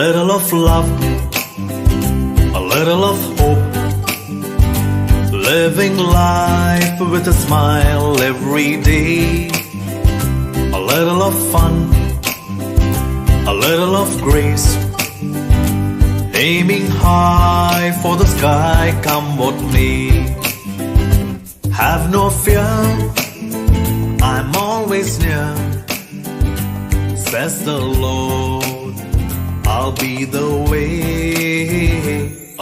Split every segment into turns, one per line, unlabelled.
little of love, a little of hope, living life with a smile every day. A little of fun, a little of grace, aiming high for the sky, come what may. Have no fear, I'm always near, says the Lord, I'll be the way.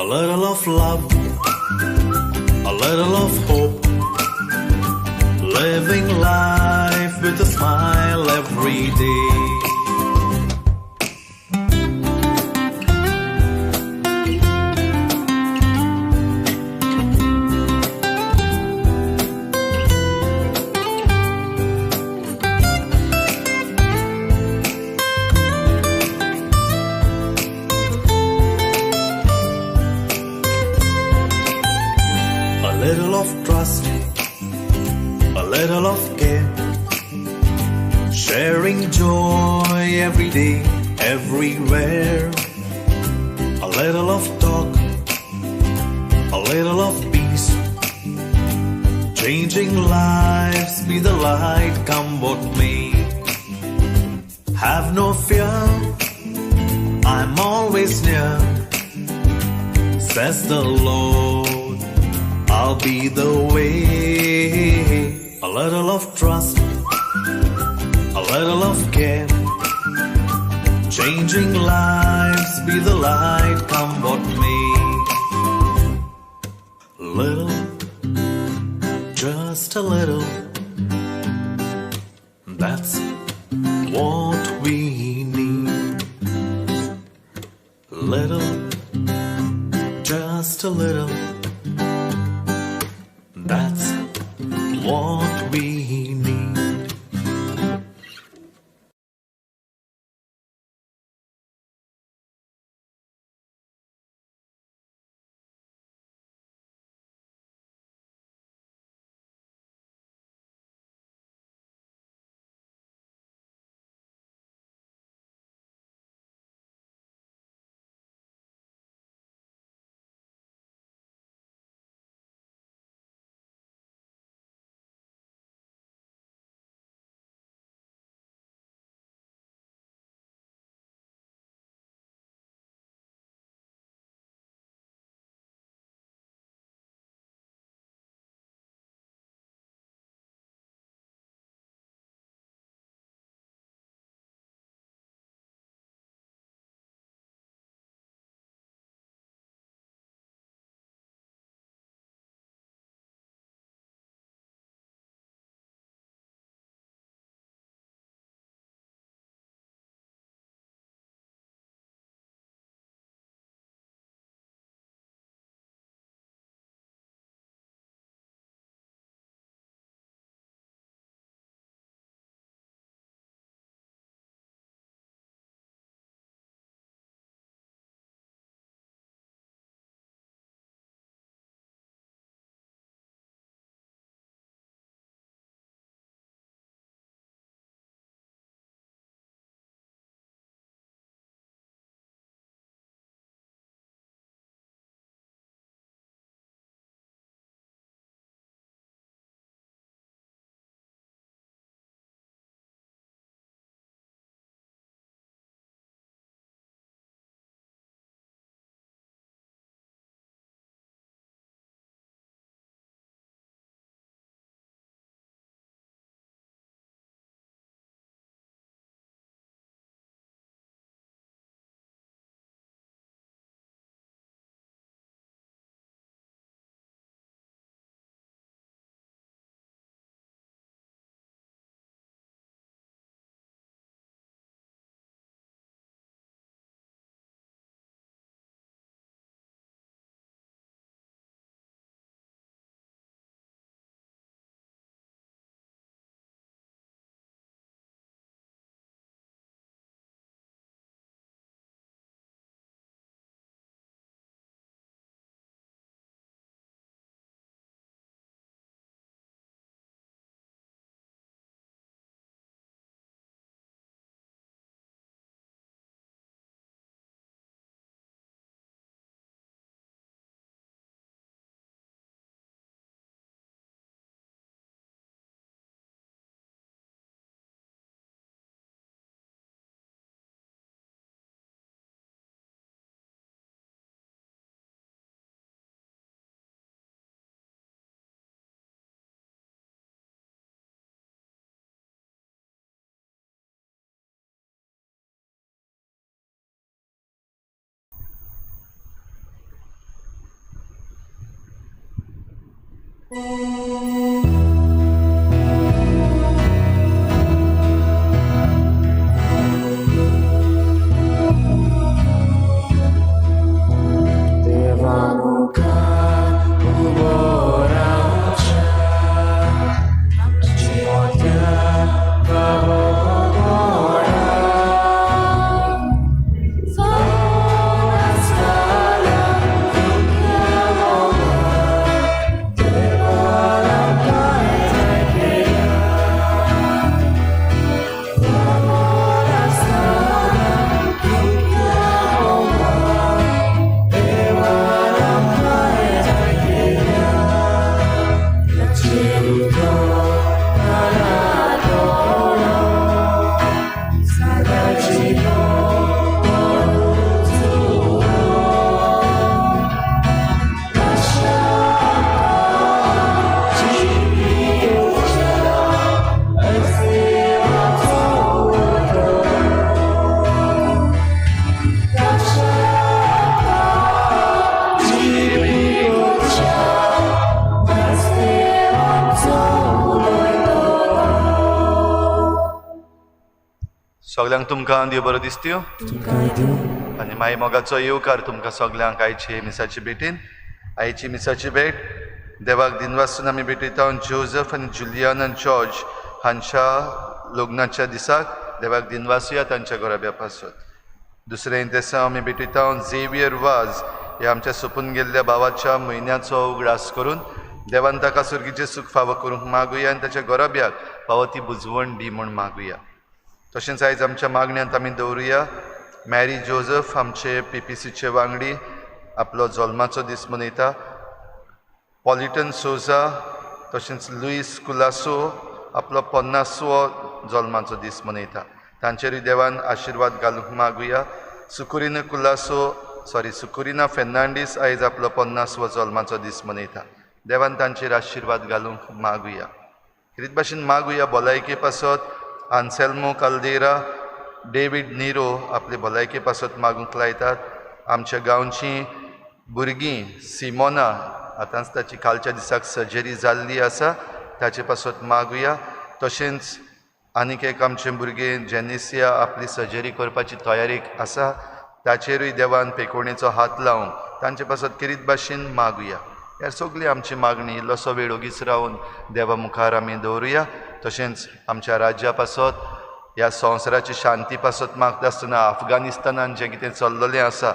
A little of love, a little of hope, living life with a smile every day. A little of trust, a little of care, sharing joy every day, everywhere. A little of talk, a little of peace, changing lives, be the light, come what may. Have no fear, I'm always near, says the Lord, I'll be the way. A little of trust, a little of care, changing lives, be the light, come what may. Little, just a little, that's what we need. Little, just a little, that's what we need.
सगळ्यांक तुमकां देव बरो दिसत्यो आनी मागीर मोगाचो येवकार तुमकां सगळ्यांक आयचे मिसाची भेटीन. आयची मिसाची भेट देवाक दिनवासून आमी भेटयता जोझफ आनी जुलियन आनी जॉर्ज हांच्या लग्नाच्या दिसाक देवाक दिनवासूया तांच्या घोराब्या पासून. दुसरें इंतेसां आमी भेटयता झेवियर वाज ह्या आमच्या सोपून गेल्ल्या भावाच्या म्हयन्याचो उगडास करून देवान ताका सुर्गीचें सूख फावो करूंक मागुया आनी ताच्या घोराब्याक फावो ती बुजवण दी म्हूण मागुया. तशेंच आयज आमच्या मागण्यांत आमी दवरुया मॅरी जोझफ आमचे PPCचे वांगडी आपलो जल्माचो दीस मनयता. पॉलिटन सोजा तशेंच लुईस कुलासो आपलो 50वो जल्माचो दीस मनयता. तांचेरूय देवान आशिर्वाद घालूंक मागुया. सुकुरिना फेर्नांडीस आयज आपलो 50वो जल्माचो दीस मनयता. देवान तांचेर आशिर्वाद घालूंक मागुया. हेच भाशेन मागुया भलायके पासत आन्सेल्मो काल्देरा डेविड निरो आपले भलायके पासत मागूंक लायतात. आमच्या गांवची भुरगीं सिमोना आतांच ताची कालच्या दिसाक सर्जरी जाल्ली आसा ताचे पासत मागुया. तशेंच आनीक एक आमचें भुरगें जेनिसिया आपली सर्जरी करपाची तयारेक आसा ताचेरूय देवान पेकोणेचो हात लावन तांचे पासत किरीत भाशेन मागुया. ह्या सगळी आमची मागणी इल्लोसो वेळ ओगीच रावन देवा मुखार आमी दवरुया. तशेंच आमच्या राज्या पासत ह्या संवसाराची शांती पासत मागता आसतना अफगानिस्तानान जें कितें चल्ललें आसा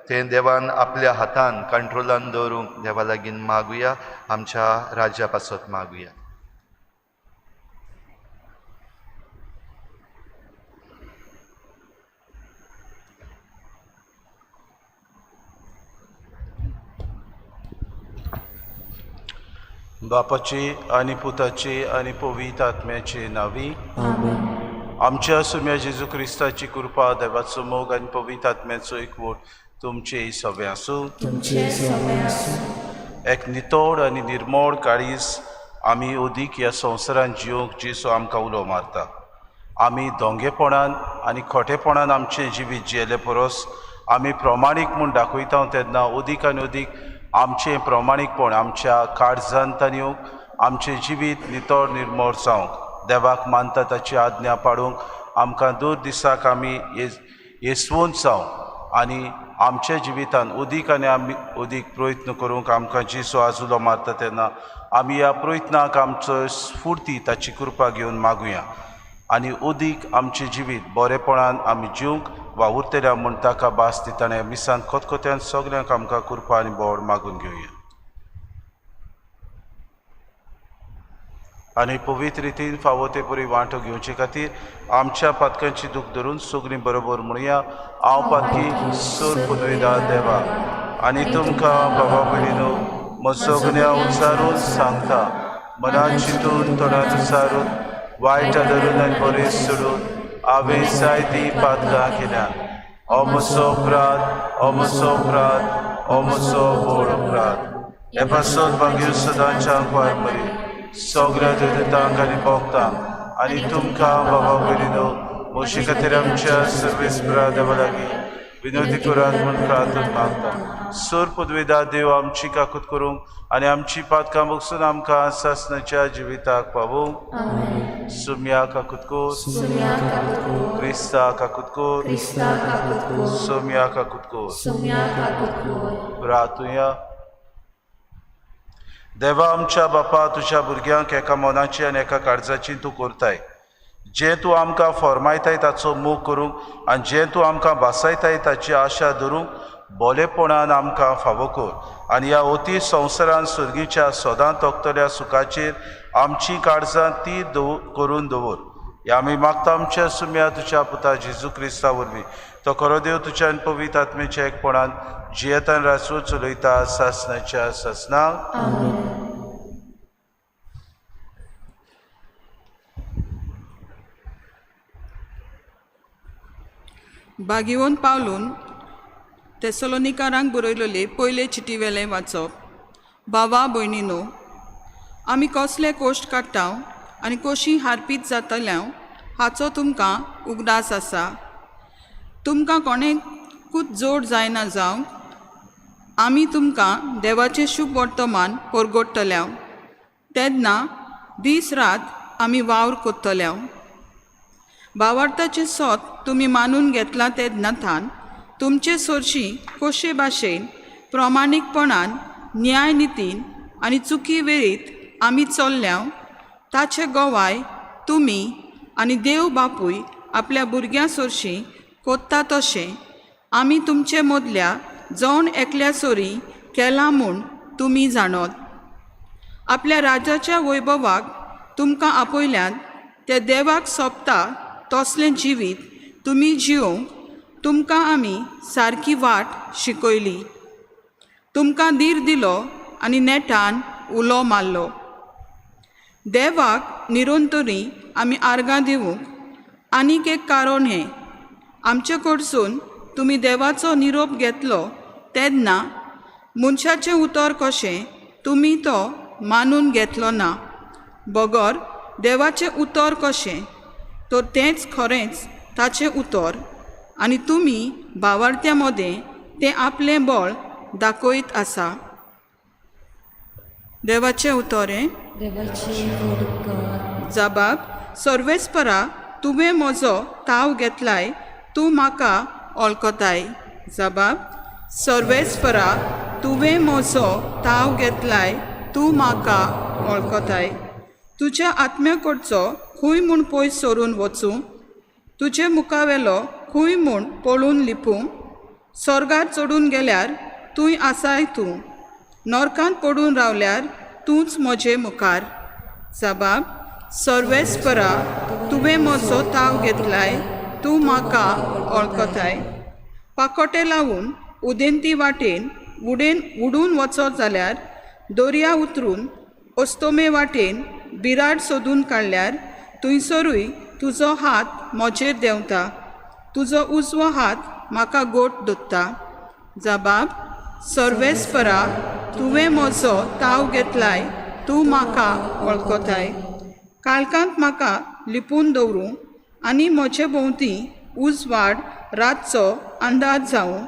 तें देवान आपल्या हातान कंट्रोलान दवरूंक देवा लागीं मागुया. आमच्या राज्या पासत मागुया.
बापाची आनी पुताची आनी पवित्र आत्म्याची नावी. आमच्या सुम्या जेजू क्रिस्ताची कृपा देवाचो मोग आनी पवित्र आत्म्याचो एकवट तुमचे सवे आसूं. एक नितोड आनी निर्मोळ काळीज आमी ओदीक ह्या संवसारान जिवंक जेसू आमकां उलो मारता. आमी दोंगेपणान आनी खोटेपणान आमचें जिवीत जियेले परस आमी प्रमाणीक म्हूण दाखयता तेन्ना ओदीक आनी ओदीक आमचें प्रमाणीकपण आमच्या काळजांत येवंक आमचें जिवीत नितळ निर्मळ जावंक देवाक मानता ताची आज्ञा पाळूंक आमकां दर दिसाक आमी येसवून जावं आनी आमच्या जिवितान ओदीक आनी आमी ओदीक प्रयत्न करूंक आमकां जेसू आजुलो मारता तेन्ना आमी ह्या प्रयत्नाक आमचो स्फूर्ती ताची कृपा घेवन मागुया आनी ओदीक आमचें जिवीत बरेपणान आमी जिवंक वावुरतल्या म्हूण ताका भास दिताना मिसान खतखत्यान सगल्यांक आमकां कृपा आनी बोड मागून घेवया. आनी पवित्र रितीन फावो ते परी वांटो घेवचे खातीर आमच्या पातकांची दूख धरून सगळीं बरोबर म्हणुया. हांव पातकी सोर पुनविदा देवा आनी तुमकां बाबा भयणीनो म्हजो गुन्यांव उचारून सांगता. मनांत चिंतून तोंडांत उचारून वायट धरून आनी बरें सोडून हांवें जायतीं पातकां केल्या. हो म्हजो अपराध, हो म्हजो अपराध, हो म्हजो व्हड अपराध. हे पासत मागीर सदांच्या वार मरी सगळ्या दुतांक आनी भोगतांक आनी तुमकां बाबा भयणीनो म्हजे खातीर आमच्या सर्वेस्परा देवा लागीं विनोदी करात म्हूण प्रार्थना मागता सूर पदवीदार देव आमची काकूत करूंक आनी आमची पातकां बगसून आमकां सासणाच्या जिविताक पावूंक सुम्या काकूत कर क्रिस्ता काकूत कर सोम्या काकूत कर प्रार्थुया देवा आमच्या बापा तुज्या भुरग्यांक एका मोनाची आनी एका काळजाची तूं करताय जें तूं आमकां फॉर्मायताय ताचो मोग करूंक आनी जें तूं आमकां भासायताय ताची आशा धरूंक बोलेपणान आमकां फावो कर आनी ह्या ओती संवसारान सुर्गीच्या सोदां तोखतल्या सुखाचेर आमची काळजां ती करून दवर हे आमी मागता आमच्या सुम्या तुज्या पुता जेजू क्रिस्ता वरवीं तो खरो देव तुज्या आनी पवित्र आत्मेच्या एकपणान जियेतान रासूर चलयता सासणाच्या सासणाक
बागिवोन पावलून तेसलोनिकारांक बरयलेले पयले चिटी वेले वाचप भावा भयणीनो आमी कसले कोश्ट काडटा आनी कशी हारपीत जातल्या हाचो तुमकां उगडास आसा तुमकां कोणेकूच जोड जायना जावं आमी तुमकां देवाचें शुभ वर्तमान परगोडटल्या तेन्ना दीस रात आमी वावर कोत्तल्या भावार्थाचें सोत तुमी मानून घेतला तेन्नाथान तुमचे सोरशी कशे भाशेन प्रमाणीकपणान न्याय नितीन आनी चुकी वेळीत आमी चल्ल्या ताचे गोवाय तुमी आनी देव बापूय आपल्या भुरग्यां सोरशी कोत्ता तशें आमी तुमचे मदल्या जावन एकल्या सोरी केला म्हूण तुमी जाणोत आपल्या राज्याच्या वैभवाक तुमकां आपयल्यान ते देवाक सोबता तसलें जिवीत तुमी जिवंक तुमकां आमी सारकी वाट शिकयली तुमकां धीर दिलो आनी नेटान उलो मारलो देवाक निरंतरी आमी आर्गां दिवंक आनीक एक कारण हें आमचे कडसून तुमी देवाचो निरोप घेतलो तेन्ना मनशाचें उतर कशें तुमी तो मानून घेतलो ना बगर देवाचें उतर कशें तर तेंच खरेंच ताचें उतर आनी तुमी भावार्थ्या मदें तें आपलें बळ दाखयत आसा देवाचें उतर जबाब सर्वेस्परा तुवें म्हजो ताव घेतलाय तूं म्हाका वळखताय जबाब सर्वेस्परा तुवें म्हजो ताव घेतलाय तूं म्हाका वळखताय तुज्या आत्म्या कडचो खूंय म्हूण पयस सोरून वचूं तुजे मुखावेलो खूंय म्हूण पळून लिपूं स्वर्गार चडून गेल्यार तूंय आसाय तूं नरकांत पडून रावल्यार तूंच म्हजे मुखार जबाब सर्वेस्परा तुवें म्हजो ताव घेतलाय तूं म्हाका वळखताय पाकोटे लावून उदेंती वाटेन उडून वचत जाल्यार दर्या उतरून अस्तोमे वाटेन बिराड सोदून काडल्यार थंयसरूय तुजो हात म्हजेर देंवता तुजो उजवो हात म्हाका गोट धरता जबाब सर्वेस्परा तुवें म्हजो ताव घेतलाय तूं म्हाका वळखताय काळखांत म्हाका लिपून दवरूं आनी म्हजे भोंवती उजवाड रातचो अंदाज जावं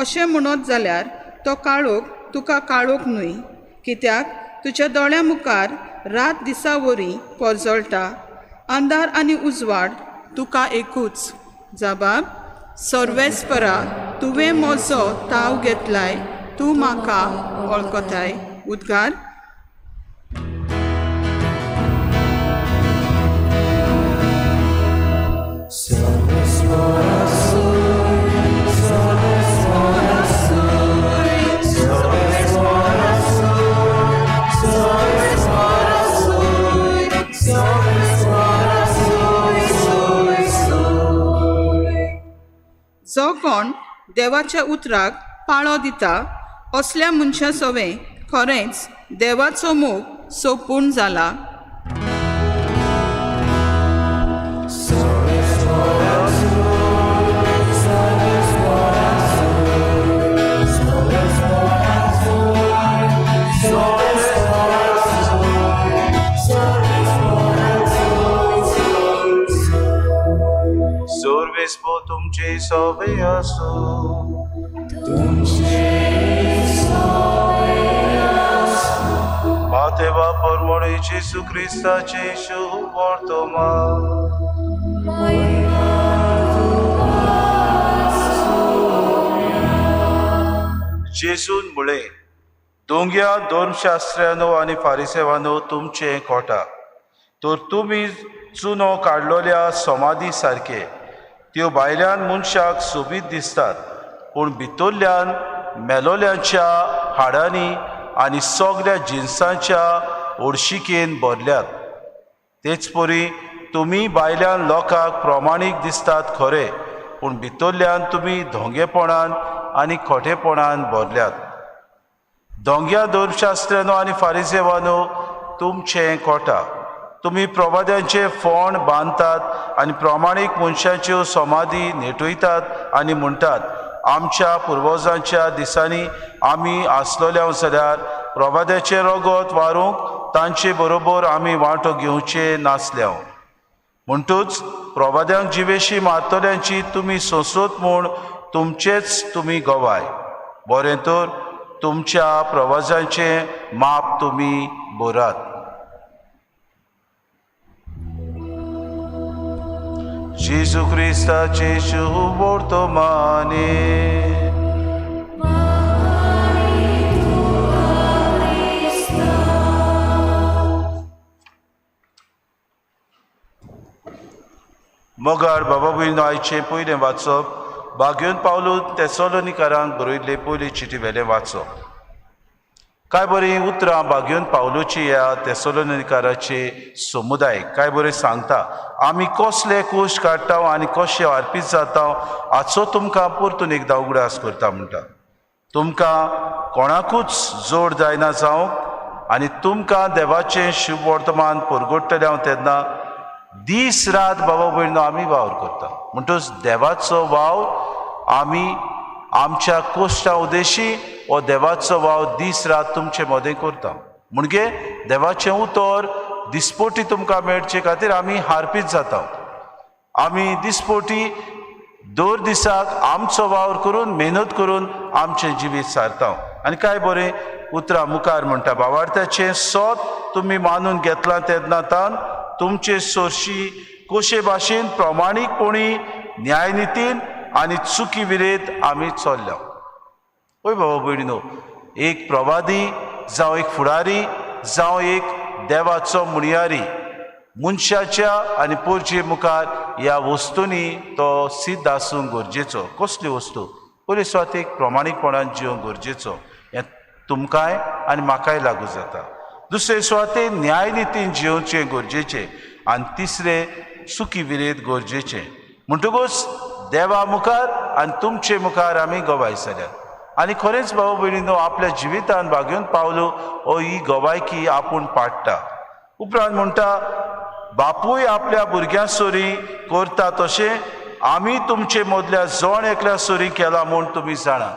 अशें म्हणत जाल्यार तो काळोख तुका काळोख न्हय कित्याक तुज्या दोळ्या मुखार रात दिसा वरी परजळटा अंधार आनी उजवाड तुका एकूच जबाब सर्वेस्परा तुवें म्हजो ताव घेतलाय तूं म्हाका वळखताय उद्गार जो कोण देवाच्या उतराक पाळो दिता असल्या मनशा सवें खरेंच देवाचो मोग सोपून जाला
जोर वेस्पो तुमचे सवे असो. Mateva pormone Gesù Cristace शुभ वर्तमान. जेजून मुळे दोंग्या धर्मशास्त्र्यानो आनी फारिसेवानो तुमचे कोटा, तर तुमी चुनो काडलोल्या समाधी सारखे त्यो भायल्यान मनशाक सोबीत दिसतात, पूण भितरल्यान मेलोल्यांच्या हाडांनी आनी सगळ्या जिन्सांच्या ओडशिकेन भरल्यात. तेच परी तुमी भायल्यान लोकांक प्रमाणीक दिसतात खरे, पूण भितरल्यान तुमी धोंगेपणान आनी खोटेपणान भरल्यात. धोंग्या धर्मशास्त्र्यानो आनी फारिसेवानो तुमचें कोटा, तुमी प्रवाद्यांचे फोंड बांदतात आनी प्रामाणीक मनशांच्यो समाधी नेटयतात आनी म्हणटात, आमच्या पुर्वजांच्या दिसांनी आमी आसलोल्या जाल्यार प्रवाद्याचें रगत वारूंक तांचे बरोबर आमी वांटो घेवचे नासल्या. म्हणटूच प्रवाद्यांक जिवेशी मारतल्यांची तुमी सोंसत म्हूण तुमचेच तुमी गोवाय. बरें तर तुमच्या प्रवाजांचें माप तुमी बरात. जेजू क्रिस्ताचे शुभ वर्तमाने. मोगार बाबा भयण आयचें पयलें वाचप भाग्योन पावलो तेसलोनिकारांक बरयल्ले पयली चिटी वेलें वाचप. काय बरीं उतरां भाग्योन पावलोची ह्या तेसलोनिकाराचे समुदाय काय बरें सांगता. आमी कसले कोश्ट काडटा आनी कशे अर्पीत जाता हाचो तुमकां परतून एकदां उगडास करता म्हणटा. तुमकां कोणाकूच जोड जायना जावंक आनी तुमकां देवाचें शुभ वर्तमान परगडटलें तेन्ना दीस रात बाबा भयणो आमी वावर करता. म्हणटच देवाचो वाव आमी आमच्या कोश्टा उदेशी हो देवाचो वाव दीस रात तुमचे मदें करता. म्हणजे देवाचें उतर दिसपोटी तुमकां मेळचे खातीर आमी हार्पीत जाता. आमी दिसपोटी दर दिसाक आमचो वावर करून मेहनत करून आमचें जिवीत सारता. आनी काय बरें उतरां मुखार म्हणटा, भावार्थाचें सोत तुमी मानून घेतलां तेन्नातान तुमचे सोर्शी कशे भाशेन प्रामाणीकपणी न्यायनितीन आनी चुकी विरेत आमी चल्ल्या. पळय बाबा भयणीनो, एक प्रवादी जावं एक फुडारी जावं एक देवाचो मुणयारी मनशाच्या आनी पोरचे मुखार ह्या वस्तूंनी तो सिद्ध आसूंक गरजेचो. कसली वस्तू? पयले सुवातेक प्रमाणीकपणान जिवंक गरजेचो. हें तुमकांय आनी म्हाकाय लागू जाता. दुसरे सुवातेक न्यायनितीन जिवचें गरजेचें आनी तिसरें चुकी विरेत गरजेचें. म्हणटकूच देवा मुखार आनी तुमचे मुखार आमी गवाय जाल्यात. आनी खरेंच बाबा भयणीनो, आपल्या जिवितान भाग्योन पावलो हो ही गवायकी आपूण पाडटा. उपरांत म्हणटा, बापूय आपल्या भुरग्यां सोरी करता तशें आमी तुमचे मदल्या जोण एकल्या सोरी केला म्हूण तुमी जाणा.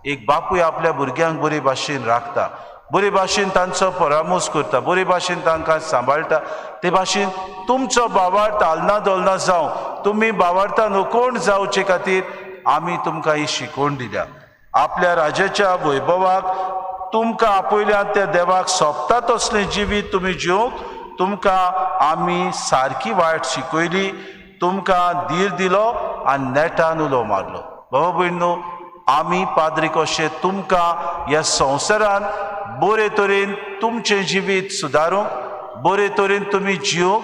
एक बापूय आपल्या भुरग्यांक बरे भाशेन राखता, बरे भाशेन तांचो परामोस करता, बरे भाशेन तांकां सांबाळटा. ते भाशेन तुमचो भावार्थ आलना दोलना जावं तुमी भावार्थान नकोण जावचे खातीर आमी तुमकां ही शिकवण दिल्या. आपल्या राजाच्या वैभवाक तुमकां आपयल्यान त्या देवाक सोबता तसलें जिवीत तुमी जिवंक तुमकां आमी सारकी वायट शिकयली, तुमकां धीर दिलो आनी नेटान उलो मारलो. बाबा भयणीनो, आमी पाद्री कशे तुमकां ह्या संवसारान बरे तरेन तुमचें जिवीत सुदारूंक, बरे तरेन तुमी जिवंक,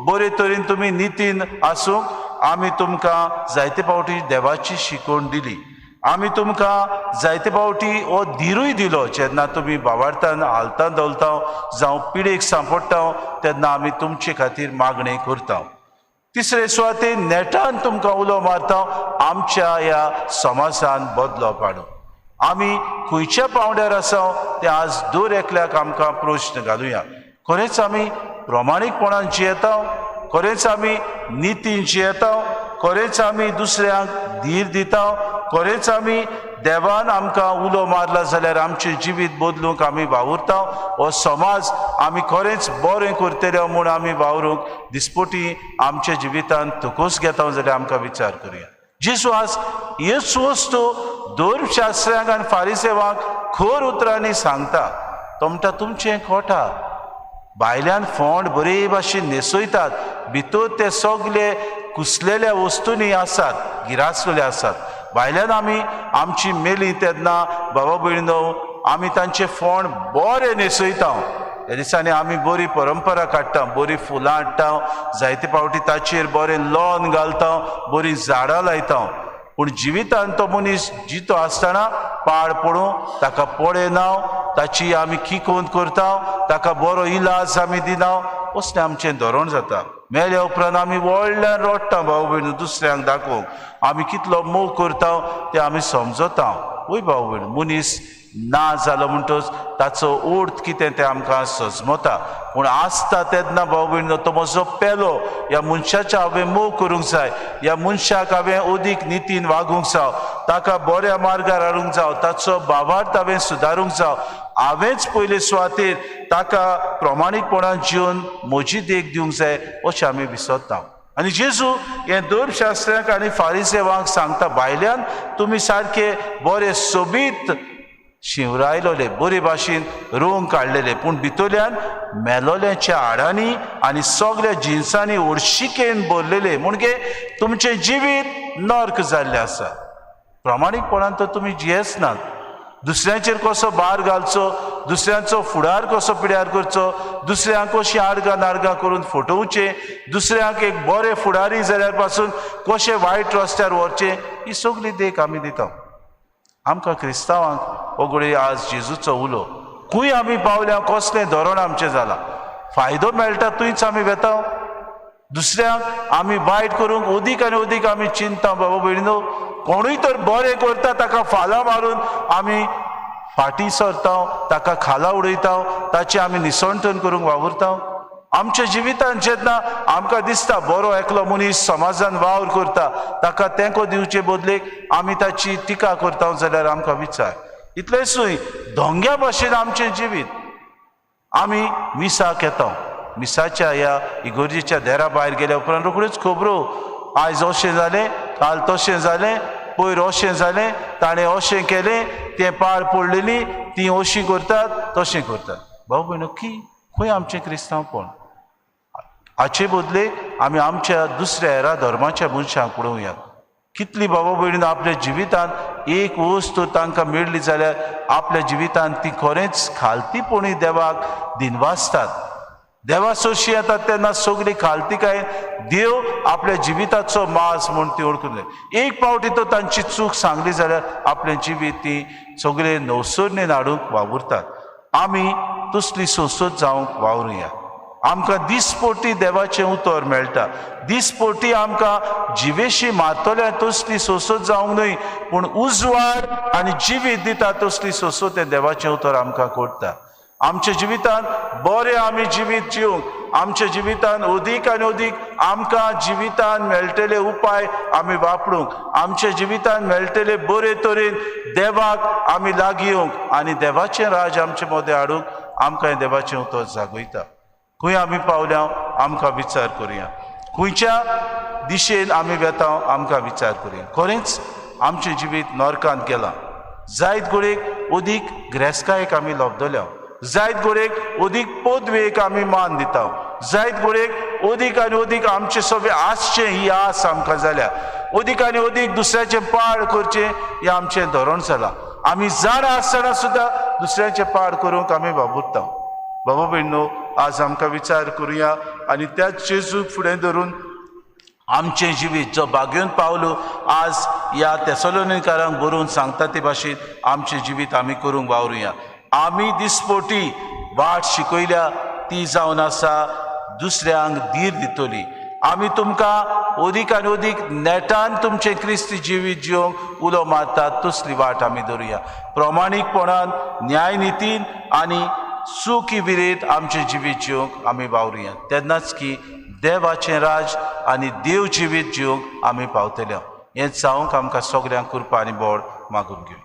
बरे तरेन तुमी नितीन आसूंक आमी तुमकां जायते फावटी देवाची शिकवण दिली. आमी तुमकां जायते फावटी हो धीरूय दिलो. जेन्ना तुमी भावार्थान हालता दोलता जावं पिडेक सांपडटा तेन्ना आमी तुमचे खातीर मागणी करता. तिसरे सुवातेन नेटान तुमकां उलो मारता आमच्या ह्या समाजान बदलो पाडूंक. आमी खंयच्या पावंड्यार आसा ते आज दर एकल्याक आमकां प्रश्न घालुया. खरेंच आमी प्रमाणीकपणान जियेता? खरेंच आमी नितीन जियेता? खरेंच आमी दुसऱ्यांक धीर दिता? खरेंच आमी देवान आमकां उलो मारला जाल्यार आमचें जिवीत बदलूंक आमी वावुरता हो समाज आमी खरेंच बरें करतले म्हूण आमी वावरूंक दिसपोटी आमच्या जिवितांत तुकोस घेता जाल्यार आमकां विचार करुया जेजू आज ह्योच वस्तू धर्मशास्त्रांक आनी फारिसेवांक खर उतरांनी सांगता तो म्हणटा तुमचें खोटा भायल्यान फोंड बरे भाशेन न्हेसयतात भितर ते सगळे कुसलेल्या वस्तूंनी आसात गिरासलेले आसात भायल्यान आमी आमची मेली तेन्ना बाबा भयणीनो आमी तांचे फोंड बरे न्हेसयता ह्या दिसांनी आमी बरी परंपरा काडटा बरी फुलां हाडटा जायते फावटी ताचेर बरें लॉन घालता बरी झाडां लायता पूण जिवितांत तो मनीस जितो आसतना पाड पडूं ताका पळयना ताची आमी किकोंत करता ताका बरो इलाज आमी दिना असलें आमचें धोरण जाता मेल्या उपरांत आमी व्हडल्यान रडटा भाव भयण दुसऱ्यांक दाखोवंक आमी कितलो मोग करता तें आमी समजता वय भाव भयण मनीस ना जालो म्हणटच ताचो अर्थ कितें तें आमकां सजमता पूण आसता तेन्ना भाव भयण तो म्हजो पेलो ह्या मनशाचो हांवें मोग करूंक जाय ह्या मनशाक हांवें अदीक नितीन वागूंक जाय ताका बऱ्या मार्गार हाडूंक जाय ताचो भावार्थ हांवें सुदारूंक जाय हांवेंच पयले सुवातेर ताका प्रमाणीकपणान जिवन म्हजी देख दिवंक जाय अशें आमी विसरता आनी जेजू हें धर्मशास्त्रांक आनी फारिसेवांक सांगता भायल्यान तुमी सारके बरे सोबीत शिवरायलोले बरे भाशेन रोंग काडलेले पूण भितरल्यान मेलोल्यांच्या हाडांनी आनी सगळ्या जिन्सांनी हळशिकेन भरलेले म्हणजे तुमचें जिवीत नर्क जाल्लें आसा प्रामाणीकपणान तर तुमी जियेच नात दुसऱ्यांचेर कसो भार घालचो दुसऱ्यांचो फुडार कसो पिड्यार करचो दुसऱ्यांक कशी आडगां नाडगां करून फटोवचे दुसऱ्यांक एक बरे फुडारी जाल्यार पासून कशें वायट रस्त्यार व्हरचें ही सगळी देख आमी दिता आमकां क्रिस्तांवांक हो घडये आज जेजूचो उलो खंय आमी पावल्या कसलें धोरण आमचें जालां फायदो मेळटा थंयच आमी वेता दुसऱ्यांक आमी वायट करूंक अदीक आनी अदीक आमी चिंतता बाबा भयणीनो कोणूय तर बरें करता ताका फालां मारून आमी फाटीं सरता ताका खाला उडयता ताची आमी निसंटन करूंक वावुरता आमच्या जिवितांत जेन्ना आमकां दिसता बरो एकलो मनीस समाजान वावर करता ताका तेंको दिवचे बदलेक आमी ताची टिका करता जाल्यार आमकां विचार इतलेंच न्हय धोंग्या भाशेन आमचें जिवीत आमी मिसाक येता मिसाच्या ह्या इगोर्जेच्या देरा भायर गेल्या उपरांत रोखड्योच खबरो आयज अशें जालें काल तशें जालें पयर अशें जालें ताणें अशें केलें तें पाड पडलेलीं तीं अशीं करतात तशें करतात भाव भयणो खंय आमचें क्रिस्तांवपण हाचे बदले आमी आमच्या दुसऱ्या हेरा धर्माच्या मनशांक पळोवया कितली बाबा भयणीन आपल्या जिवितांत एक वस्त तांकां मेळ्ळी जाल्यार आपल्या जिवितांत ती खरेंच खालतीपणी देवाक दिनवासतात देवा सोशी येतात तेन्ना सगळी खालतीकाय देव आपल्या जिविताचो मास म्हूण ती ओळखून जाय एक फावटी तो तांची चूक सांगली जाल्यार आपलें जिवीत ती सगळे नवसरणेन हाडूंक वावुरतात आमी तसली सोसत जावंक वावरुया आमकां दिसपोटी देवाचें उतर मेळटा दिसपोटी आमकां जिवेशी मारतल्या तसली सोसत जावंक न्हय पूण उजवाड आनी जिवीत दिता तसली सोसत हें देवाचें उतर आमकां कोडटा आमच्या जिवितांत बरें आमी जिवीत जिवंक आमच्या जिवितांत अदीक आनी अदीक आमकां जिवितांत मेळटले उपाय आमी वापरूंक आमच्या जिवितांत मेळटले बरे तरेन देवाक आमी लागीं येवंक आनी देवाचें राज आमचे मदें हाडूंक आमकां हें देवाचें उतर जागयता खंय आमी पावल्या आमकां विचार करुया खंयच्या दिशेन आमी वेता आमकां विचार करुया खरेंच आमचें जिवीत नरकांत गेलां जायत घडयेक अदीक ग्रेस्कायेक आमी लबदल्या जायत घडयेक अदीक पदवेक आमी मान दिता जायत घडयेक अदीक आनी अदीक आमचें सगळें आसचें ही आस आमकां जाल्या अदीक आनी अदीक दुसऱ्याचें पाड करचें हें आमचें धोरण जालां आमी जाणा आसतना सुद्दां दुसऱ्याचें पाड करूंक आमी वावुरता बाबा भयणो आज आमकां विचार करुया आनी त्याच जेजूक फुडें धरून आमचें जिवीत जो बागेवन पावलो आज ह्या तेसलोनिकारांक बरोवन सांगता ते भाशेन आमचें जिवीत आमी करूंक वावरुया आमी दिसपोटी वाट शिकयल्या ती जावन आसा दुसऱ्यांक धीर दितली आमी तुमकां अदीक आनी अदीक नेटान तुमचें क्रिस्ती जिवीत जिवंक उलो मारतात तसली वाट आमी धरुया प्रमाणीकपणान न्याय नितीन आनी सुखी विरेत आमचें जिवीत जिवंक आमी वावरुया तेन्नाच की देवाचें राज आनी देव जिवीत जिवंक आमी पावतले हें जावंक आमकां सगळ्यांक कृपा आनी बोड मागून घेवया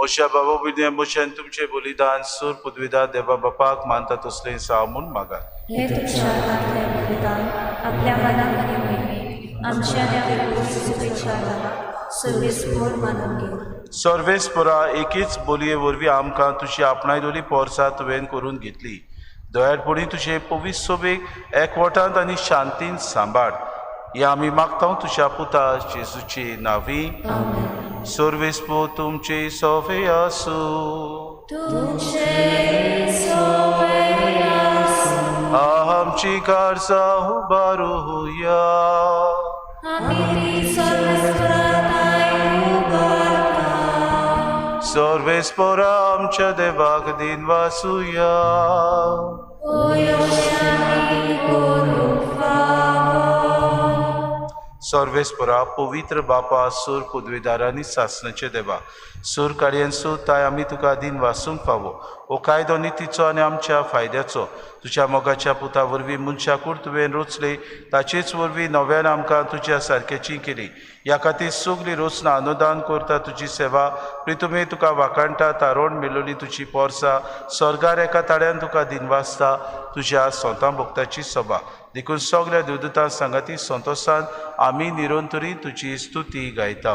मोशा बाबा बिने मोशान तुमचे बलिदान सूर पदवीदार देवा बापाक मानता तसलें सामून मागा
हे तुझ्या हातातले बलिदान आपल्या मनात आणि मेळी आमच्या सर्वेस्पोर मानून घे.
सर्वेस्परा एकीच बोलये वरवीं आमकां तुजी आपणायलोली पोरसां तुवें करून घेतली. दयाळपणी तुजे पवित्र सोबेक एकवटांत आनी शांतीन सांबाळ. हे आमी मागता तुज्या पुता जेजूची नांवी. सर्वेस्पो तुमचे सोवे आसूं. आमची कारसां उबारुया. सर्वेस्पोरा आमच्या देवाक दिन वासुया. सर्वेस्परा पवित्र बापा सूर पदवीदारांनी सासणाचे देवा सूर काडयांचो ताय आमी तुका दिन वासूंक फावो. हो कायदो नितीचो आनी आमच्या फायद्याचो तुज्या मोगाच्या पुता वरवीं मनशाकूड तुवें रोचले ताचेच वरवीं नव्यान आमकां तुज्या सारकेची केली. ह्या खातीर सगळीं रोचनां अनुदान करता तुजी सेवा प्रितुमे तुका वाकाणटा. तारोण मेलोली तुजी पोरसां स्वर्गार एका ताड्यान तुका दिनवासता. तुज्या सोंतां भक्ताची सभा देखून सगळ्या देवदूतां सांगाती संतोशान आमी निरंतरी तुजी स्तुती गायता.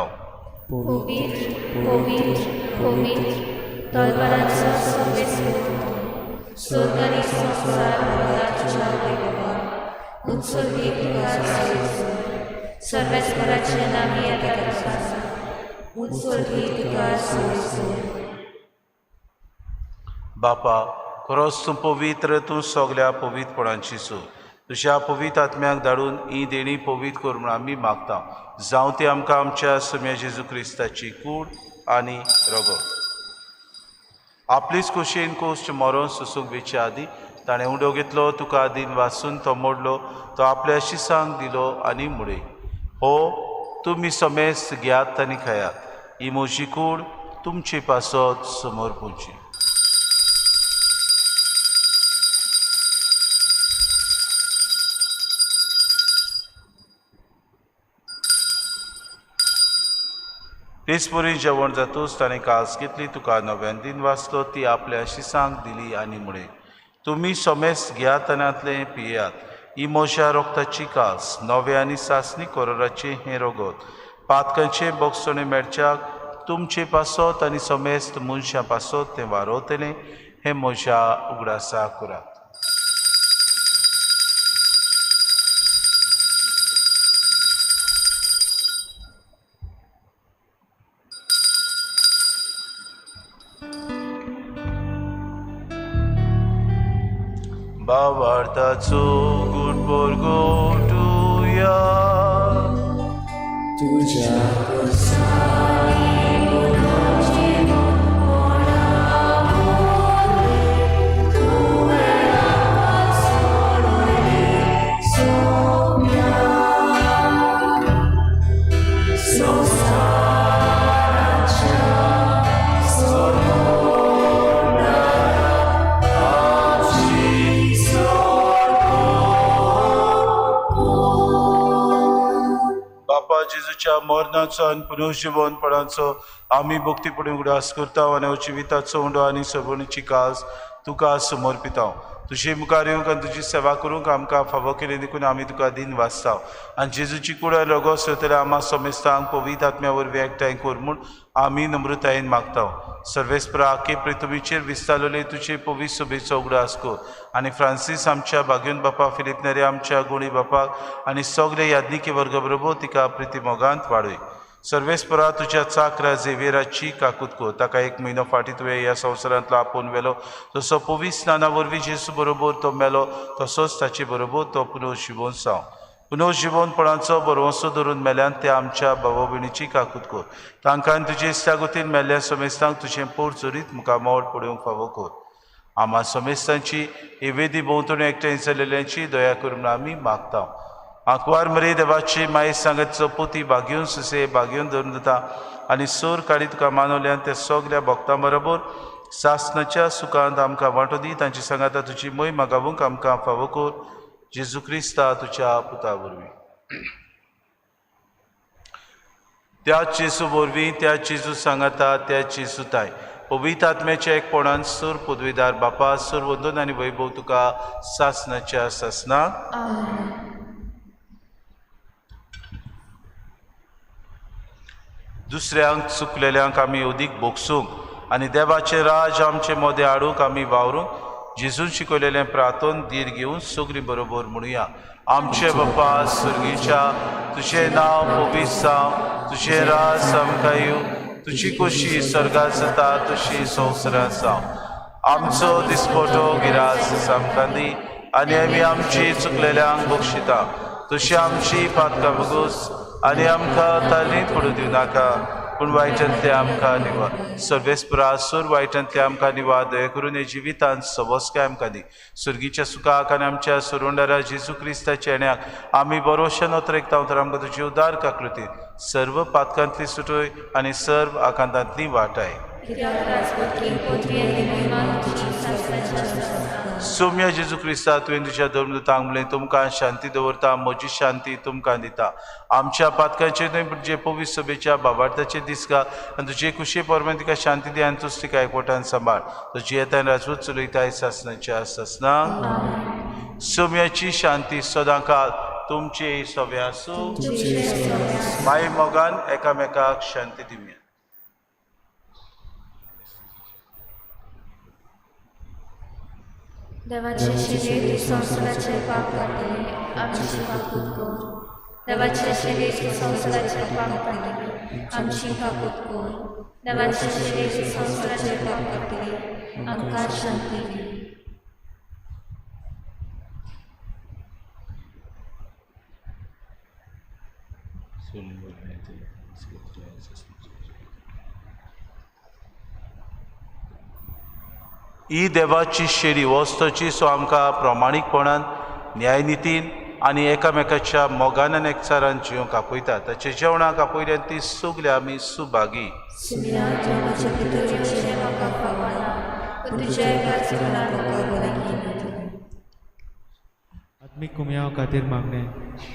बापा खरोच तूं पवित्र, तूं सगळ्या पवित्रपणांची सूर. तुज्या पवित्र आत्म्याक धाडून ही देणी पवित्र कर म्हूण आमी मागता. जावं ती आमकां आमच्या सम्या जेजू क्रिस्ताची कूड आनी रगत. आपलीच खोशयेन कोश्ट मरोन सुसूंक वेचे आदी ताणें उडो घेतलो, तुका दिन वाचून तो मोडलो, तो आपल्या शिसांक दिलो आनी मुडे. हो तुमी समेस्त घेयात आनी खायात. ही म्हजी कूड तुमचे पासत समोर पोवची. पेसपुरी जेवण जातूच ताणें कास घेतली, तुका नव्यान दिन वाचलो, ती आपल्या शिसांक दिली आनी मुळे. तुमी समेस्त घेयात आनी पियेयात. ही म्हज्या रोगताची कास, नवे आनी सासणी कोरोराचे हें रगत, पातकांचे बोगसणे मेळच्याक तुमचे पासत आनी समेस्त मनशां पासत तें वारोवतलें. हें म्हज्या उगडासा करात. Bavartazo good borgotuya.
Tuja kosani unoji mona amore. Tue apasolore somya. Sosaracha sorona.
बापा जेजूच्या मरणाचो आनी पुनर्जीवनपणाचो आमी भक्तीपणे उगडास करता आनी जिविताचो उंडो आनी सबणीची कास तुका समर्पिता. तुजे मुखार येवंक आनी तुजी सेवा करूंक आमकां फावो केली देखून आमी तुका दिन वाचता. आनी जेजूची कुडा रगत सोतल्या आम्हा समेस्तांक पवित्र आत्म्या वरवीं एकठांय कर म्हूण आमी नम्रतायेन मागता. सर्वेस्परा आखे पृथ्वीचेर विस्तारलेले तुजे पवित्र सभेचो उगडास कर. आनी फ्रांसीस आमच्या भाग्योन बापा, फिलीप नेरे आमच्या गुणी बापाक आनी सगळे याज्ञिके वर्ग बरोबर तिका प्रिती मोगांत वाडय. सर्वेस्परा तुज्या चाकरा झेवियराची काकूत कर. ताका 1 म्हयनो फाटीं तुवें ह्या संवसारांतलो आपोवन व्हेलो. तसो पवित्र स्नाना वरवीं जेजू बरोबर तो मेलो, तसोच ताचे बरोबर तो पुनर्जीवन जावं. पुनर्जीवनपणाचो बरोवंसो धरून मेल्यान ते आमच्या भावा भयणीची काकूत कर. तांकां तुजे इश्टागतीन मेल्ल्या समेस्तांक तुजें पोट चोरीत मुखामोल पडोवंक फावो कर. आम्हा समेस्तांची हे वेदी भोंवतणी एकठांय जाल्ल्यांची दया कर म्हूण आमी मागता. आंकवार मरे देवाची माये सांगतचो पोती भाग्योन सुसे भाग्योन धरून दिता आनी सोर काडी तुका मानवल्यान त्या सगळ्या भक्तां बरोबर सासणाच्या सुखांत आमकां वांटो दी. तांची सांगाता तुजी मोय मागावूंक आमकां फावो कर. जेजू क्रिस्ता तुज्या पुता वरवीं. त्याच जेजू वरवीं त्याच जेजू सांगाता त्याच जेजूताय पवित्र आत्म्याच्या एकपणान सूर पदवीदार बापा सूर वंदन आनी वैभव तुका सासनाच्या सासनाक दुसऱ्यांक चुकलेल्यांक आमी अदीक भोगसूंक आनी देवाचें राज आमचे मोदें हाडूंक आमी वावरूंक जेजून शिकयलेलें प्रार्थन धीर घेवन सगळीं बरोबर म्हणुया. आमचे बापा सुर्गीच्या तुजें नांव पवित्र जावं, तुजें राज आमकां येवं, तुजी खोशी स्वर्गांत जाता तशी संवसारांत जावं. आमचो दिसपटो गिरास आमकां दी आनी आमी आमची चुकलेल्यांक बक्षिता तशी आमची पातकां बगूस आनी आमकां तालींत पडूं दिवं नाका पूण वायटांतले आमकां निवा. सर्वेस्परा सूर वायटांतले आमकां निवा. दया करून हे जिवितांत सवस्काय आमकां दी. सुर्गीच्या सुखाक आनी आमच्या सुरोंडारा जेजू क्रिस्ताच्या येण्याक आमी बरोवशेन उतरयता तर आमकां तुजी उदार काकृती सर्व पातकांतली सुटोय आनी सर्व आकांतांतली वाटाय. सौम्य जेजू क्रिस्ता तुवें तुज्या धर्मदूतांक म्हणलें तुमकां शांती दवरता म्हजी शांती तुमकां दिता. आमच्या पातकांचे न्हय पूण जे पवित्र सभेच्या बाबार्थाचे दीस घा आनी तुजे कुशे परमेन तिका शांती दी आनी तुज तिका एकवटान सांबाळ. तुजी येतान राजवूत चलयताय सासनाच्या सासनाक. सौम्याची शांती सदां काळ तुमचे सवे आसूं. माय मोगान एकामेकाक शांती दिवया.
देवाचे शिरे तू संवसाराचे पाप काढले आमची काकूत कर. देवाचे शिरे तू संवसाराचे पाप काढले आमची काकूत कर. देवाचे शिरे तू संवसाराचे पाप काढले आमकां शांती दी.
ही देवाची शेरी वस्तूची सो आमकां प्रामाणीकपणान न्यायनितीन आनी एकामेकाच्या मोगान एकचारान जिवंक आपयता. ताचे जेवणाक आपयल्यान ती सगळे आमी सुभागी.
आत्मीक कुमयां खातीर मागणें.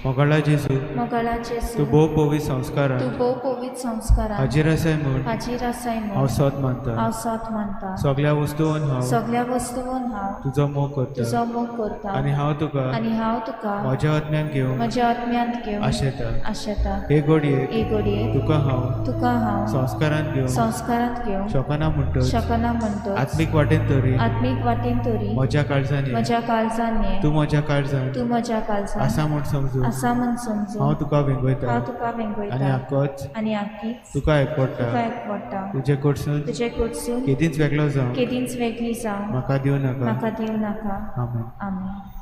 मोगाळा जेजू
मोगाळा जेजू
तूं भोव पवित्र संस्कारान
तू भोव पवित्र संस्कारान
हाजीर आसाय म्हूण
हाजीर आसाय
हांव
म्हूण
सोत मानता.
हांव साथ मानता.
सगळ्या वस्तूंन हांव
सगळ्या वस्तूंन हांव
तुजो मोग करता
तुजो मोग करता
आनी हांव तुका
आनी हांव तुका
म्हज्या आत्म्यान घेवन
म्हज्या आत्म्यांत घेवन
आशेता.
आशेता.
हे घडयेक
एक घडये
तुका हांव संस्कारान घेवन
संस्कारांत घेवन
शकना म्हणटच
शकना म्हणटच
आत्मीक वाटेन तरी
आत्मीक वाटेन तरी
म्हज्या काळजांनी
म्हज्या काळजांनी
तूं म्हज्या काळजान
तूं म्हज्या काळजांत
आसा म्हूण समजून
आसा म्हूण समजून
हांव तुका वेंगयता
हांव तुका
आनी
वेंगयता
आक्कोच
आनी आख्खीच
तुका एकवडटा.
तुका एकवडटा.
तुजे कडसून
तुजे कडसून
केदींच वेगळो जावं
केदींच वेगळी जावं
म्हाका दिवं नाका.
म्हाका दिवं नाका.
आमेन.
आमेन.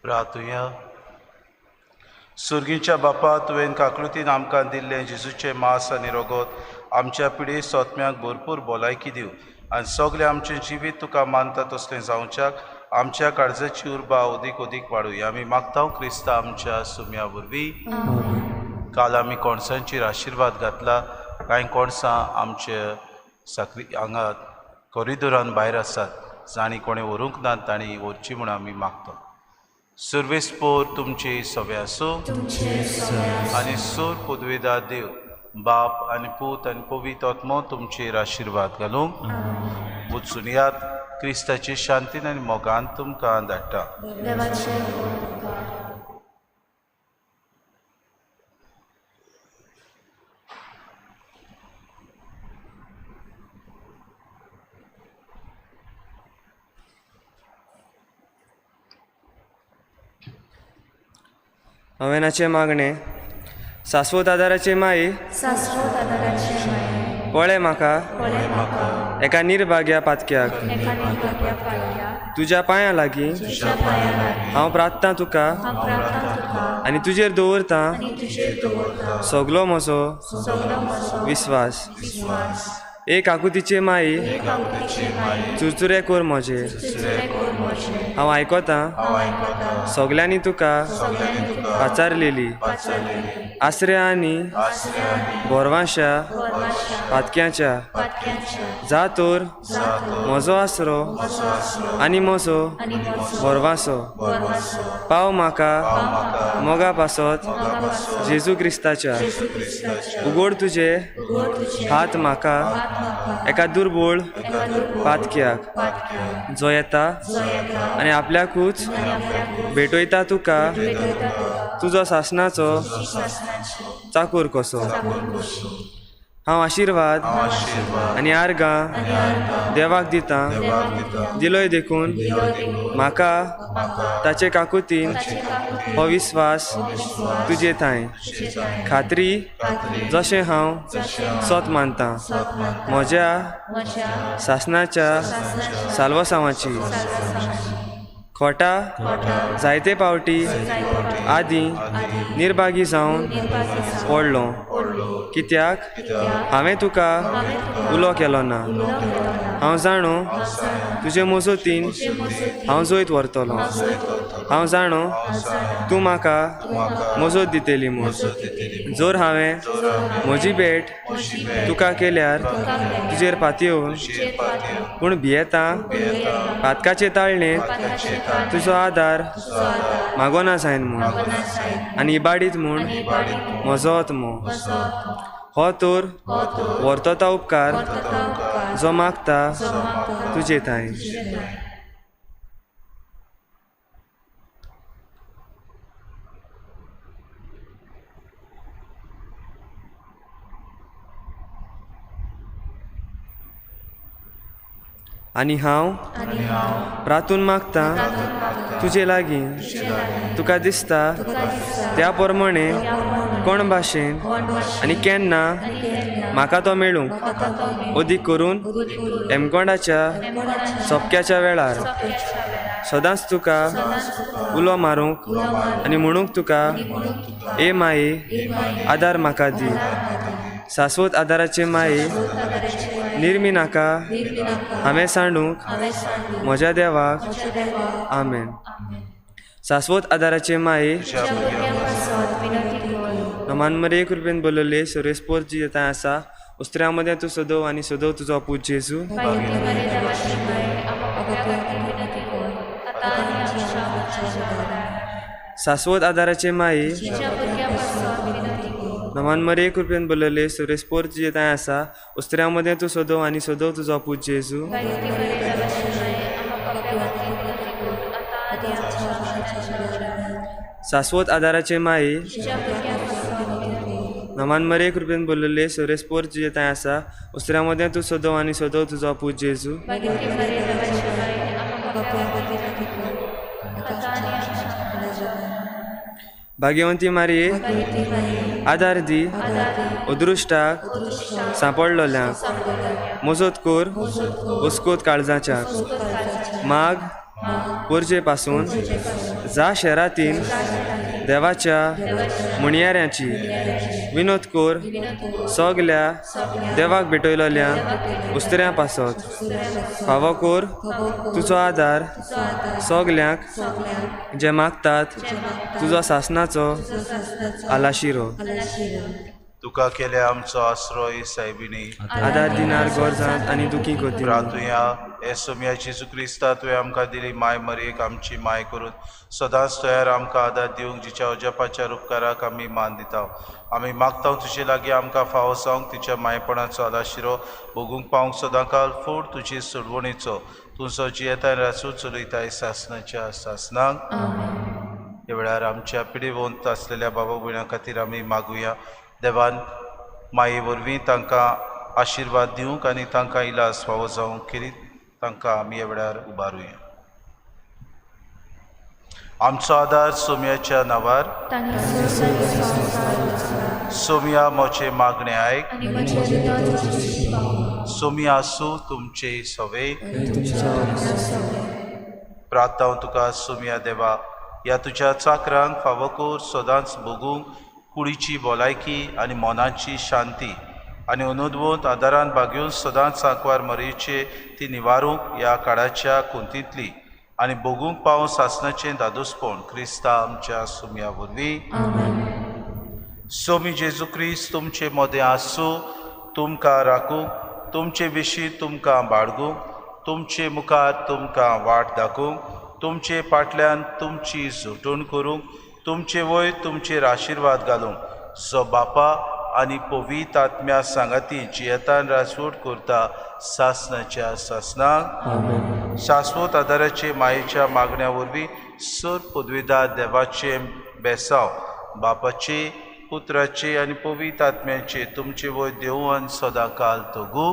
प्रार्थुया. सुर्गीच्या बापा, तुवें काकृतीन आमकां दिल्लें जेजूचें मांस आनी रगत आमच्या पिढी सोत्म्याक भरपूर भलायकी दिव आनी सगळें आमचें जिवीत तुका मानता तसलें जावच्याक आमच्या काळजाची उर्बा अदीक अदीक वाडूया. आमी मागता क्रिस्ता आमच्या सुम्या वरवीं. काल आमी कोणसांचेर आशिर्वाद घातला. कांय कोणसां आमचे साकरी हांगा कॉरिडोरान भायर आसात, जाणी कोणें व्हरूंक ना तांणी व्हरची म्हूण आमी मागता. सर्वेस्पोर तुमची सवे आसूं आनी सूर पदवेदार देव बाप आनी पूत आनी पवित्र आत्मो तुमचेर आशिर्वाद घालूंक वचून यात. क्रिस्ताची शांतीन आनी मोगान तुमकां धाडटा.
हांवेनाचे मागणे. सासवत आदाराचे माई,
शाश्वत आदाराचे माये,
पळय म्हाका एका निर्भाग्या पातक्याक.
एका निर्भाग्या पाडक्याक
तुज्या पांयां लागीं
तुज्या पांयां लागीं
हांव प्रार्थना तुका
हांव प्रार्थना तुका
आनी तुजेर दवरता
आनी तुजेर दवरता
सगलो म्हजो
सगळो म्हजो
विस्वास.
विश्वास.
एक आकुतीचे माई,
काकुतीचे माये,
चुरचुरे कोर म्हजे.
तुजे कोर म्हजे,
हांव आयकोतां
हांव आयकोतां
सगल्यांनी तुका
सगळ्यांनी तुका
पाचारलेली.
वाचलेली.
आसऱ्या आनी बोरवांशा
परमाशा
पातक्याच्या
पातक्यांच्या
जा तर
जातो
म्हजो आसरो
म्हजो आसरो
आनी म्हजो
आनी म्हजो
बोरवांसो.
परमासो
पाव म्हाका
म्हाका
मोगा पासत
मोगापासून
जेजू क्रिस्ताच्या.
येशू क्रिस्ताच्या
उगड तुजे
उगड तुजे
हात म्हाका
म्हाका
एका दुर्बळ
एका दुर्बळ
पातक्याक
पातक्याक
जो येता
जो येता
आनी आपल्याकूच
आनी आपल्याकूच
भेटयता तुका
भेटयता तुका
तुजो सासणाचो
शासनाची
चाकूर कसो.
चाकूर कशी.
हांव आशिर्वाद आनी आर्गां
आनी आर्गां
देवाक दितां.
देवाक दिता.
दिलोय देखून
दिलो देखून
म्हाका
म्हाका
ताचे काकुतीन
ताचे काकुतीन
हो विस्वास
विश्वास
तुजे थंय.
तुजे थंय
खात्री
खात्री
जशें हांव
जशें हांव
सोत मानतां
सत मानता.
म्हज्या
म्हज्या
सासणाच्या
शासनाच्या
साल्वसांवाची.
साल्वसांवाची.
खोटा
खोटा
जायते पावटी
जायते फावटी
आदीं निर्भागी जावन
निर्भागी जावन
पडलो.
पडलो.
कित्याक
कित्याक
हांवें तुका
हांवें तुका
उलो केलो ना.
उलो केलो ना.
हांव जाणो
जाणा
तुजे मजतीन
तुजे मजतीन
हांव जैत व्हरतलो.
हांव जैत व्हरतलो.
हांव जाणो
जाणा
तूं म्हाका
म्हाका
मजत दितेली म्हूण.
मजत दितेली.
जर हांवें म्हजी भेट
म्हजी भेट
तुका केल्यार
तुका केल्यार
तुजेर पातयेवन
तुजेर पातयेवन
पूण भियेतां
भियेतां
पातकाचे ताळणेत
पातकाचे ताळणेत
तुजो आदार
तुजो आदार
मागोना जायन म्हूण
मागोना जायन
आनी इबाडीत म्हूण
आनी इबाडीत म्हूण
म्हजो आत्मो.
म्हजो आत्मो.
हो तर
हो तर
व्हरतो तो उपकार
वर्तता उपकार
जो मागता
जो मागता
तुजे थंय.
तुजे थंय.
आनी हांव
आनी हांव
प्रातून मागतां
तातूंत मागता
तुजे लागीं
तुजे लागीं
तुका दिसता
तुका दिसता
त्या प्रमाणे
त्या प्रमाणे
कोण भाशेन
कोण भाशेन
आनी केन्ना
आनी केन्ना
म्हाका तो मेळूंक
म्हाका तो मेळूंक
अदीक करून
उगड करून
एमकोंडाच्या
एमकोंडाच्या
सोपक्याच्या वेळार
सोंप्याच्या वेळार
सदांच तुका
सदांच तुका
उलो मारूंक
उलो मारूंक
आनी म्हणूंक तुका
म्हणून तुका
ए माये
ए माये
आदार म्हाका दी.
आदार म्हाका दी.
शाश्वत आदाराचे माये निर्मी नाका हांवें सांडूंक म्हज्या देवाक आमेन. शाश्वत आदाराचे माये नमान मरे कृपेन बोलले सुरेस्पोर जी येता आसा उस्त्र्यामध्ये तूं सदव आनी सदव तुजो पूत जेजू. शाश्वत आदाराचे माये नमान मरे कृपेन बोलले सुरेस्पोर जी येता आसा उस्त्र्यामध्ये तूं सदव आनी सदव तुजो पूत जेजू. शाश्वत आदाराचे माये नमान मरे कृपेन बोलले सुरेस्पोर जी येता आसा उस्त्र्यामध्ये तूं सदव आनी सदव तुजो पूत जेजू. भाग्यवंती मारये आदार दी अदृश्टाक सांपडलोल्यांक मजत कोर हुस्कोत काळजाच्याक माग पोरजे पासून जा शहरातील देवाच्या मुणयाऱ्यांची विनोद कोर सगल्या देवाक भेटयलोल्या उस्त्र्यां पासत फावो कोर तुजो आदार सगल्यांक जे मागतात तुजो सासनाचो आलाशिरो.
तुका केले आमचो आश्रय सायबिणी
आदार दिनार गोरजांत आनी दुखी कोती
प्रार्थुया हे सोम्या जेजू क्रिस्ता तुवें आमकां दिली माय मरेक आमची माय करून सदांच तयार आमकां आदार दिवंक जिच्या अजपाच्या उपकाराक आमी मान दिता. आमी मागता तुजे लागीं आमकां फावो जावंक तिच्या मायपणाचो आलाशिरो भोगूंक पावंक सदां काल फूड तुजी सोडवणीचो तुजो जियेताय रासूं चलयताय सासनाच्या सासनाक. ह्या वेळार आमच्या पिडेवंत आसलेल्या बाबा भयणां खातीर आमी मागुया. देवान माये वरवीं तांकां आशिर्वाद दिवंक आनी तांकां इलाज फावो जावंक करीत तांकां आमी ह्या वेळार उबारुया. आमचो आदार सोम्याच्या नांवार सोम्या मोचे मागणे आयक सोम्या आसूं तुमचे सवे प्रार्थना तुका सोम्या देवा ह्या तुज्या चाकरांक फावो कोर सदांच भोगूंक कुडीची भलायकी आनी मोनाची शांती आनी अनुदवंत आदारान बागेवन सदांच सांकवार मरेचे ती निवारूंक ह्या काळाच्या कुंतींतली आनी भोगूंक पावूं सासनाचें दादोसपण क्रिस्ता आमच्या सोम्या वरवीं. सोमी जेजू क्रिस्त तुमचे मोदें आसूं तुमकां राखूंक तुमचे विशीं तुमकां बाळगूंक तुमचे मुखार तुमकां वाट दाखोवंक तुमचे फाटल्यान तुमची जोटूण करूंक तुमचे वयर तुमचेर आशिर्वाद घालूंक जो बापा आनी पवित्र आत्म्या सांगाती जियेतान राजवट करता सासनाच्या सासनाक. शाश्वत आदाराचे मायेच्या मागण्या वरवीं सर पदवीदार देवाचे बेसांव बापाचे पुत्राचे आनी पवित्र आत्म्याचे तुमचे वयर देवून सदां काल तोगू.